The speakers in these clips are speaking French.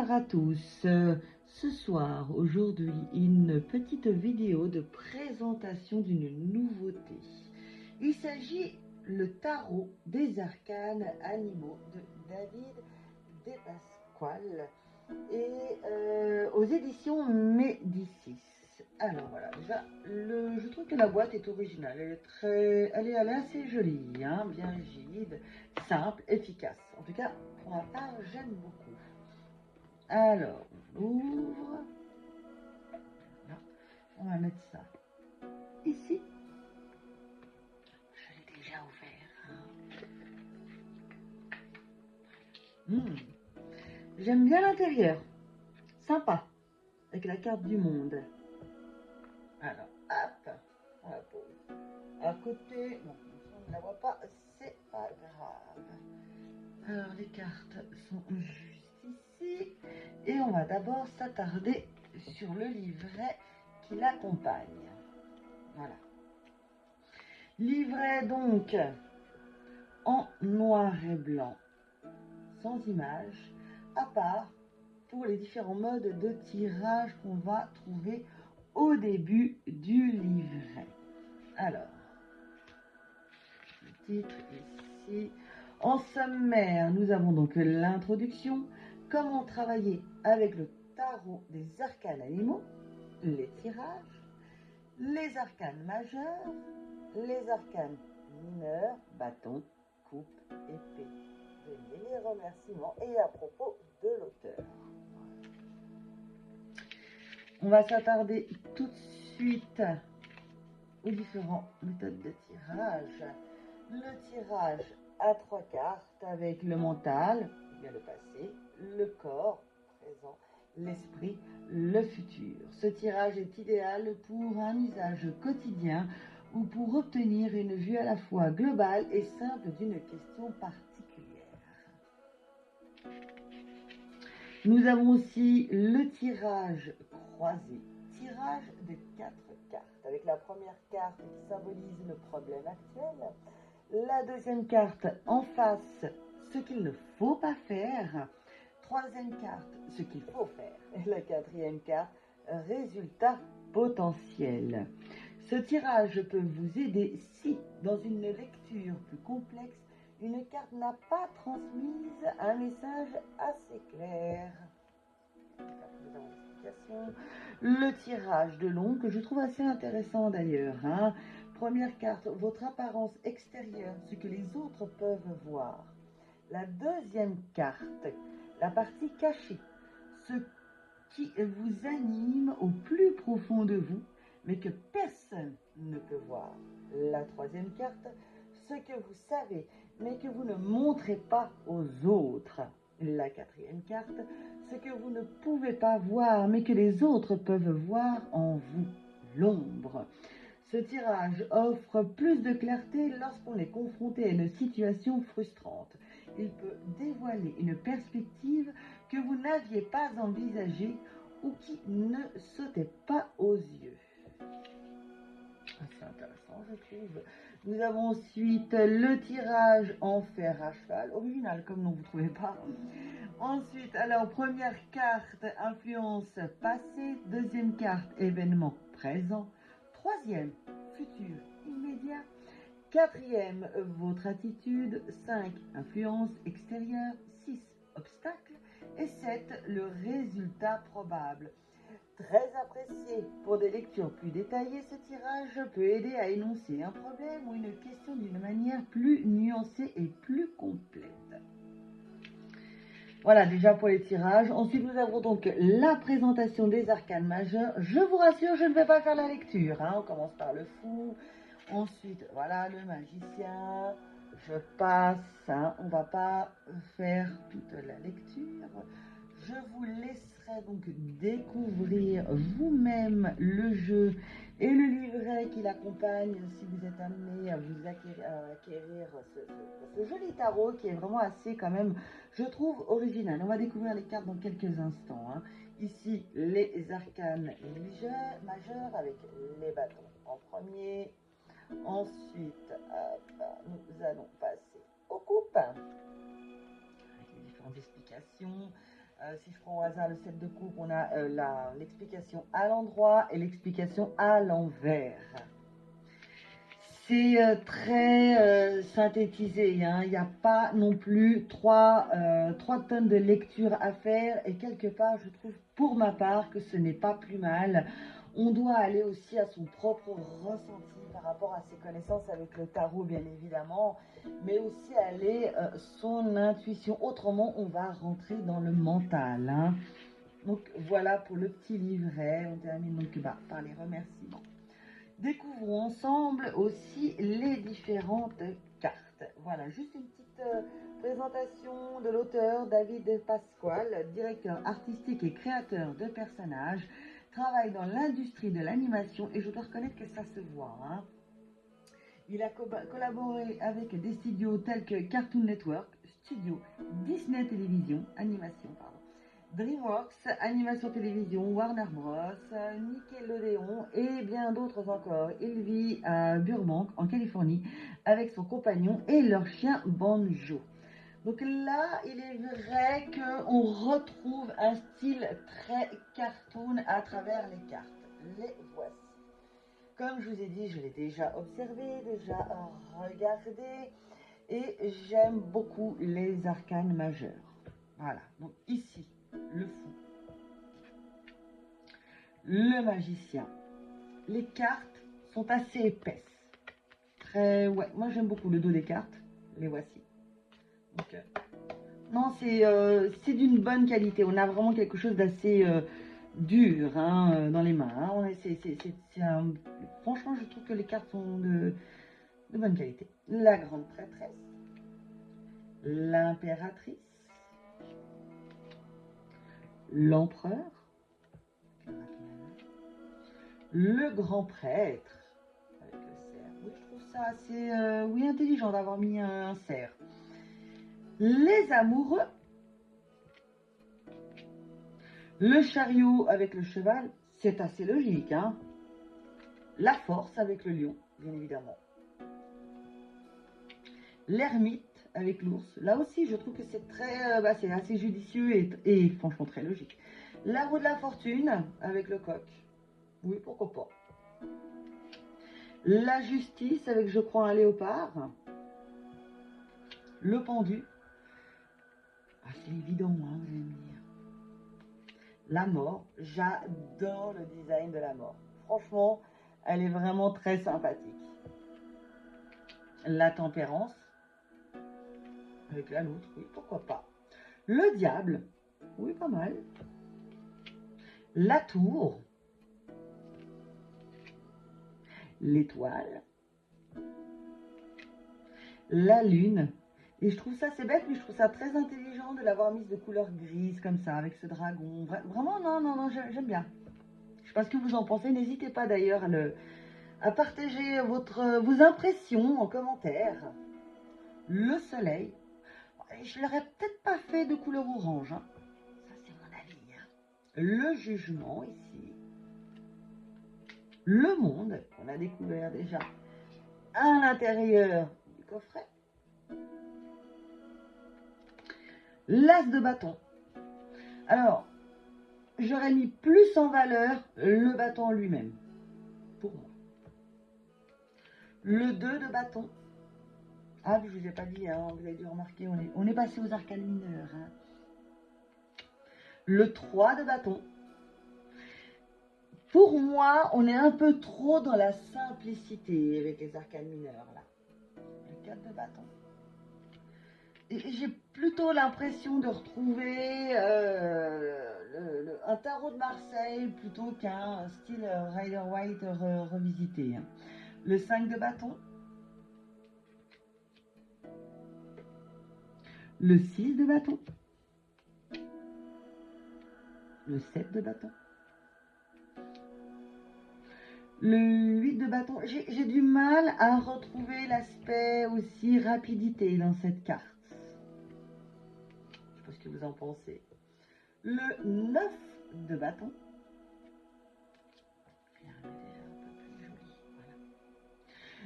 Bonsoir à tous. Ce soir, aujourd'hui, une petite vidéo de présentation d'une nouveauté. Il s'agit le tarot des arcanes animaux de David Depasquale et aux éditions Médicis. Alors voilà, déjà, je trouve que la boîte est originale. Elle est assez jolie, hein, bien rigide, simple, efficace. En tout cas, pour ma part, j'aime beaucoup. Alors, on ouvre. Là, on va mettre ça ici. Je l'ai déjà ouvert. J'aime bien l'intérieur. Sympa. Avec la carte du monde. Alors, hop, on la pose. À côté, bon, on ne la voit pas, c'est pas grave. Alors, les cartes sont juste ici. Et on va d'abord s'attarder sur le livret qui l'accompagne. Voilà. Livret donc en noir et blanc, sans image, à part pour les différents modes de tirage qu'on va trouver au début du livret. Alors, le titre ici. En sommaire, nous avons donc l'introduction, comment travailler avec le tarot des arcanes animaux, les tirages, les arcanes majeurs, les arcanes mineurs, bâton, coupe, épée, denier, les remerciements et à propos de l'auteur. On va s'attarder tout de suite aux différentes méthodes de tirage. Le tirage à 3 cartes avec le mental, bien le passé, le corps, présent, l'esprit, le futur. Ce tirage est idéal pour un usage quotidien ou pour obtenir une vue à la fois globale et simple d'une question particulière. Nous avons aussi le tirage croisé, tirage de 4 cartes, avec la première carte qui symbolise le problème actuel, la deuxième carte en face, ce qu'il ne faut pas faire, troisième carte, ce qu'il faut faire, et la quatrième carte, résultat potentiel. Ce tirage peut vous aider si, dans une lecture plus complexe, une carte n'a pas transmise un message assez clair. Le tirage de long, que je trouve assez intéressant d'ailleurs. Première carte, votre apparence extérieure, ce que les autres peuvent voir. La deuxième carte, la partie cachée, ce qui vous anime au plus profond de vous, mais que personne ne peut voir. La troisième carte, ce que vous savez, mais que vous ne montrez pas aux autres. La quatrième carte, ce que vous ne pouvez pas voir, mais que les autres peuvent voir en vous, l'ombre. Ce tirage offre plus de clarté lorsqu'on est confronté à une situation frustrante. Il peut dévoiler une perspective que vous n'aviez pas envisagée ou qui ne sautait pas aux yeux. C'est intéressant, je trouve. Nous avons ensuite le tirage en fer à cheval, original comme nom, vous ne trouvez pas. Ensuite, alors, première carte, influence passée. Deuxième carte, événement présent. Troisième, futur immédiat. Quatrième, votre attitude. 5, influence extérieure. 6, obstacle. Et 7, le résultat probable. Très apprécié. Pour des lectures plus détaillées, ce tirage peut aider à énoncer un problème ou une question d'une manière plus nuancée et plus complète. Voilà déjà pour les tirages. Ensuite, nous avons donc la présentation des arcanes majeurs. Je vous rassure, je ne vais pas faire la lecture. On commence par le fou. Ensuite, voilà, le magicien. Je passe. On ne va pas faire toute la lecture. Je vous laisserai donc découvrir vous-même le jeu et le livret qui l'accompagne si vous êtes amené à vous acquérir ce joli tarot qui est vraiment assez quand même, je trouve, original. On va découvrir les cartes dans quelques instants. Ici, les arcanes majeurs avec les bâtons en premier. Ensuite, nous allons passer aux coupes avec les différentes explications. Si je prends au hasard le 7 de coupe, on a l'explication à l'endroit et l'explication à l'envers. C'est très synthétisé, hein. Il n'y a pas non plus 3 tonnes de lecture à faire et quelque part, je trouve pour ma part que ce n'est pas plus mal. On doit aller aussi à son propre ressenti par rapport à ses connaissances avec le tarot, bien évidemment, mais aussi aller son intuition. Autrement, on va rentrer dans le mental, hein. Donc voilà pour le petit livret. On termine donc par les remerciements. Découvrons ensemble aussi les différentes cartes. Voilà, juste une petite présentation de l'auteur David Pasquale, directeur artistique et créateur de personnages, travaille dans l'industrie de l'animation et je dois reconnaître que ça se voit, hein. Il a collaboré avec des studios tels que Cartoon Network, Studio, Disney Télévision, Animation, pardon, DreamWorks, Animation Télévision, Warner Bros, Nickelodeon et bien d'autres encore. Il vit à Burbank, en Californie, avec son compagnon et leur chien Banjo. Donc là, il est vrai qu'on retrouve un style très cartoon à travers les cartes. Les voici. Comme je vous ai dit, je l'ai déjà observé, déjà regardé, et j'aime beaucoup les arcanes majeures. Voilà, donc ici, le fou, le magicien. Les cartes sont assez épaisses. Ouais, moi j'aime beaucoup le dos des cartes. Les voici. Donc, non, c'est d'une bonne qualité. On a vraiment quelque chose d'assez dur, hein, dans les mains, hein. Franchement, je trouve que les cartes sont de bonne qualité. La grande prêtresse, l'impératrice, l'empereur, le grand prêtre, avec le cerf. Oui, je trouve ça assez intelligent d'avoir mis un cerf. Les amoureux, le chariot avec le cheval, c'est assez logique, hein. La force avec le lion, bien évidemment. L'ermite avec l'ours, là aussi je trouve que c'est c'est assez judicieux et franchement très logique. La roue de la fortune avec le coq, oui, pourquoi pas. La justice avec, je crois, un léopard. Le pendu. Ah, c'est évident, hein, vous allez me dire. La mort. J'adore le design de la mort. Franchement, elle est vraiment très sympathique. La tempérance. Avec la loutre, oui, pourquoi pas. Le diable. Oui, pas mal. La tour. L'étoile. La lune. Et je trouve ça, c'est bête, mais je trouve ça très intelligent de l'avoir mise de couleur grise comme ça, avec ce dragon. Vraiment, non, j'aime bien. Je sais pas ce que vous en pensez. N'hésitez pas d'ailleurs à partager vos impressions en commentaire. Le soleil. Je l'aurais peut-être pas fait de couleur orange, hein. Ça, c'est mon avis, hein. Le jugement ici. Le monde, qu'on a découvert déjà à l'intérieur du coffret. L'as de bâton. Alors, j'aurais mis plus en valeur le bâton lui-même, pour moi. Le 2 de bâton. Ah, je ne vous ai pas dit, hein, vous avez dû remarquer, on est passé aux arcanes mineurs, hein. Le 3 de bâton. Pour moi, on est un peu trop dans la simplicité avec les arcanes mineurs, là. Le 4 de bâton. J'ai plutôt l'impression de retrouver un tarot de Marseille plutôt qu'un style Rider-Waite revisité, hein. Le 5 de bâton. Le 6 de bâton. Le 7 de bâton. Le 8 de bâton. J'ai du mal à retrouver l'aspect aussi rapidité dans cette carte. Je sais pas ce que vous en pensez. Le 9 de bâton.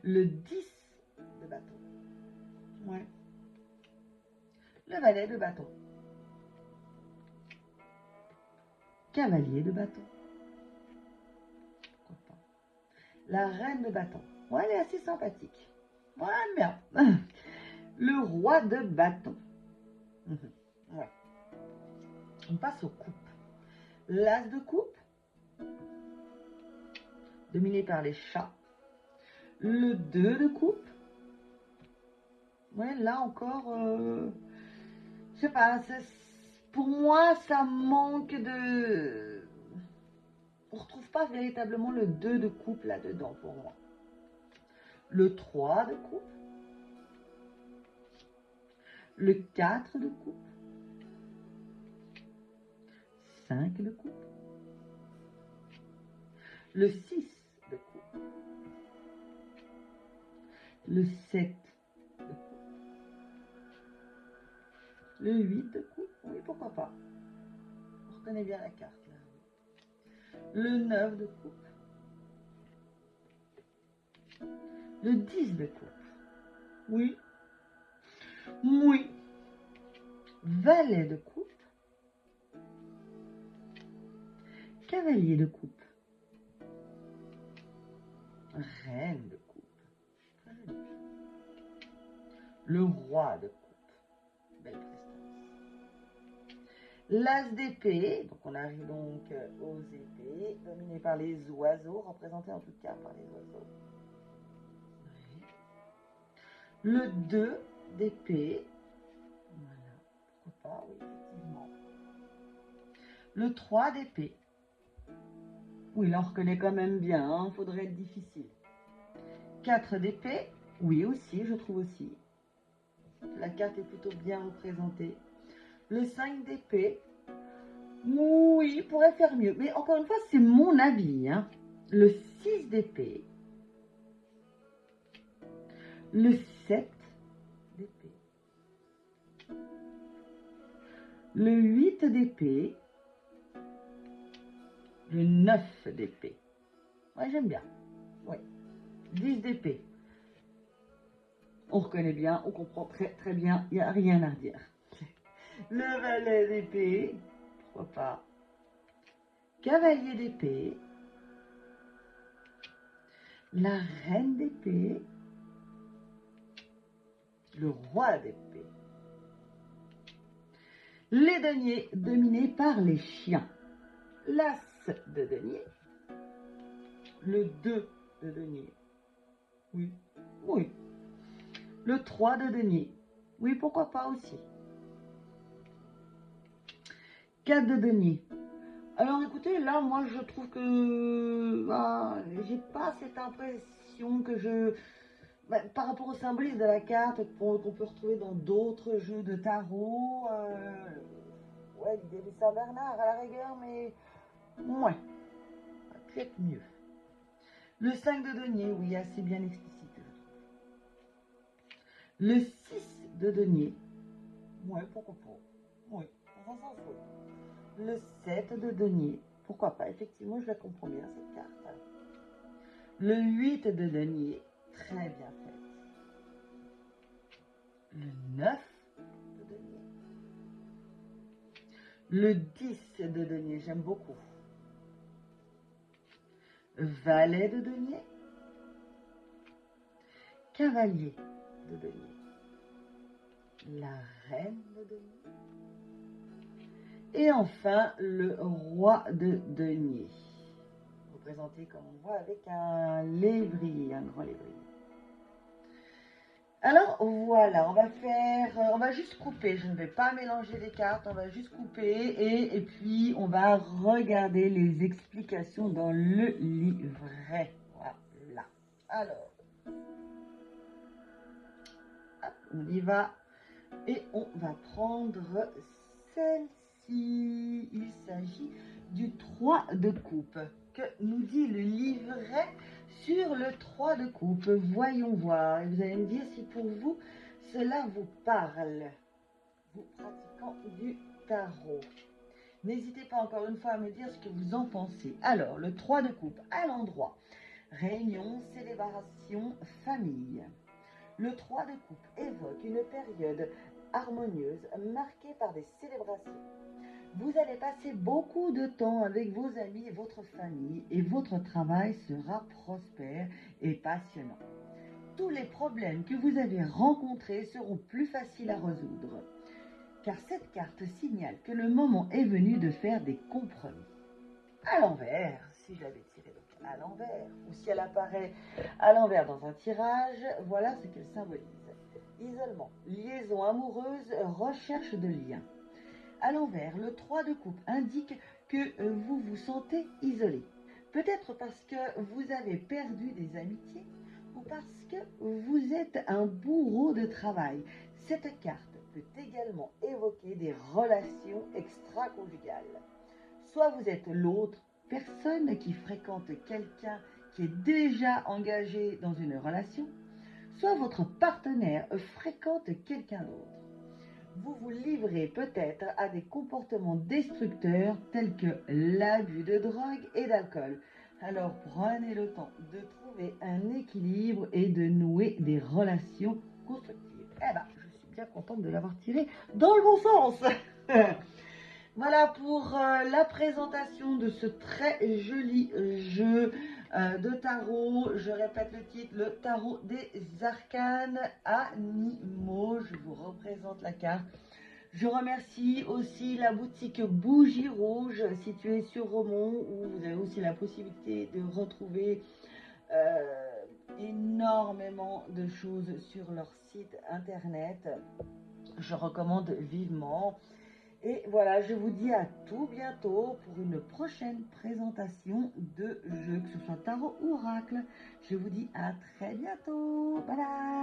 Le 10 de bâton. Ouais. Le valet de bâton. cavalier de bâton. Pourquoi pas. La reine de bâton. Ouais, elle est assez sympathique. Ouais, bien. Le roi de bâton. Ouais. On passe aux coupes. L'as de coupe, dominé par les chats. Le 2 de coupe. Ouais, là encore, je sais pas, pour moi, ça manque de... On retrouve pas véritablement le 2 de coupe là-dedans pour moi. Le 3 de coupe. Le 4 de coupe. 5 de coupe. Le 6 de coupe. Le 7 de coupe. Le 8 de coupe. Oui, pourquoi pas. On reconnaît bien la carte là. Le 9 de coupe. Le 10 de coupe. Oui. Oui. Valet de coupe. Cavalier de coupe. Reine de coupe. Le roi de coupe. Belle prestance. L'as d'épée. Donc on arrive donc aux épées, dominées par les oiseaux, représentées en tout cas par les oiseaux. Le 2 d'épée. Voilà. Pourquoi pas, oui, effectivement. Le 3 d'épée. Oui, là on reconnaît quand même bien, hein, faudrait être difficile. 4 d'épée. Oui, aussi, je trouve aussi. La carte est plutôt bien représentée. Le 5 d'épée. Oui, il pourrait faire mieux. Mais encore une fois, c'est mon avis. Hein. Le 6 d'épée. Le 7 d'épée. Le 8 d'épée. Le 9 d'épée. Ouais, j'aime bien. Oui. 10 d'épée. On reconnaît bien, on comprend très bien, il n'y a rien à redire. Le valet d'épée. Pourquoi pas. Cavalier d'épée. La reine d'épée. Le roi d'épée. Les deniers dominés par les chiens. L'as de denier. Le 2 de denier. Oui. Oui. Le 3 de denier. Oui, pourquoi pas aussi. 4 de denier. Alors écoutez, là, moi, je trouve que j'ai pas cette impression que par rapport au symbolisme de la carte qu'on peut retrouver dans d'autres jeux de tarot, ouais, l'idée de Saint-Bernard à la rigueur, mais ouais, peut-être mieux. Le 5 de denier, oui, assez bien explicité, je trouve. Le 6 de denier, ouais, pourquoi pas, oui, on s'en fout. Le 7 de denier, pourquoi pas, effectivement, je la comprends bien cette carte. Le 8 de denier, très bien fait. Le 9 de denier. Le 10 de denier, j'aime beaucoup. Valet de denier. Cavalier de denier. La reine de denier. Et enfin, le roi de denier. Représenté comme on voit avec un lévrier, un grand lévrier. Alors voilà, on va juste couper, je ne vais pas mélanger les cartes, on va juste couper et puis on va regarder les explications dans le livret. Voilà. Alors, hop, on y va et on va prendre celle-ci. Il s'agit du 3 de coupe. Que nous dit le livret sur le 3 de coupe? Voyons voir. Et vous allez me dire si pour vous, cela vous parle. Vous pratiquant du tarot. N'hésitez pas encore une fois à me dire ce que vous en pensez. Alors, le 3 de coupe à l'endroit. Réunion, célébration, famille. Le 3 de coupe évoque une période harmonieuse marquée par des célébrations. Vous allez passer beaucoup de temps avec vos amis et votre famille et votre travail sera prospère et passionnant. Tous les problèmes que vous avez rencontrés seront plus faciles à résoudre, car cette carte signale que le moment est venu de faire des compromis. À l'envers, si je l'avais tirée donc à l'envers, ou si elle apparaît à l'envers dans un tirage, voilà ce qu'elle symbolise. Isolement, liaison amoureuse, recherche de liens. À l'envers, le 3 de coupe indique que vous vous sentez isolé. Peut-être parce que vous avez perdu des amitiés ou parce que vous êtes un bourreau de travail. Cette carte peut également évoquer des relations extra-conjugales. Soit vous êtes l'autre personne qui fréquente quelqu'un qui est déjà engagé dans une relation, soit votre partenaire fréquente quelqu'un d'autre. Vous vous livrez peut-être à des comportements destructeurs tels que l'abus de drogue et d'alcool. Alors prenez le temps de trouver un équilibre et de nouer des relations constructives. Eh ben, je suis bien contente de l'avoir tiré dans le bon sens. Voilà pour la présentation de ce très joli jeu de tarot. Je répète le titre, le tarot des arcanes animaux. Je vous représente la carte. Je remercie aussi la boutique Bougie Rouge située sur Romont où vous avez aussi la possibilité de retrouver énormément de choses sur leur site internet. Je recommande vivement. Et voilà, je vous dis à tout bientôt pour une prochaine présentation de jeu, que ce soit tarot ou oracle. Je vous dis à très bientôt. Bye bye.